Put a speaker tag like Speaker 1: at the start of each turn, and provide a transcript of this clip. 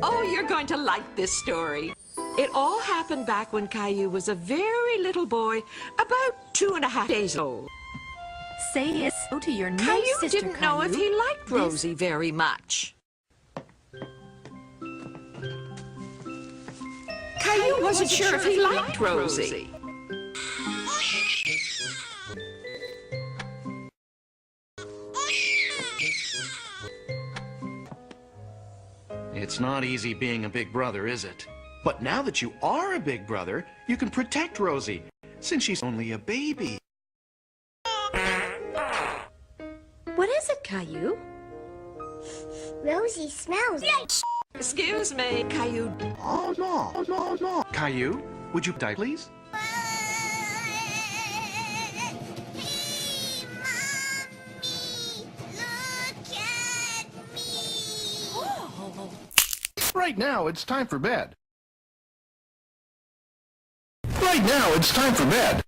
Speaker 1: Oh, you're going to like this story. It all happened back when Caillou was a very little boy, about 2.5 days old.
Speaker 2: Say yes to your new
Speaker 1: Caillou
Speaker 2: sister,
Speaker 1: didn't know if he liked Rosie very much. Caillou wasn't sure if he liked Rosie.
Speaker 3: It's not easy being a big brother, is it? But now that you are a big brother, you can protect Rosie, since she's only a baby.
Speaker 2: What is it, Caillou?
Speaker 4: Rosie smells.
Speaker 1: Excuse me, Caillou.
Speaker 3: Oh, no, no, no. Caillou, would you die, please?
Speaker 5: Right now, it's time for bed. Right now, it's time for bed.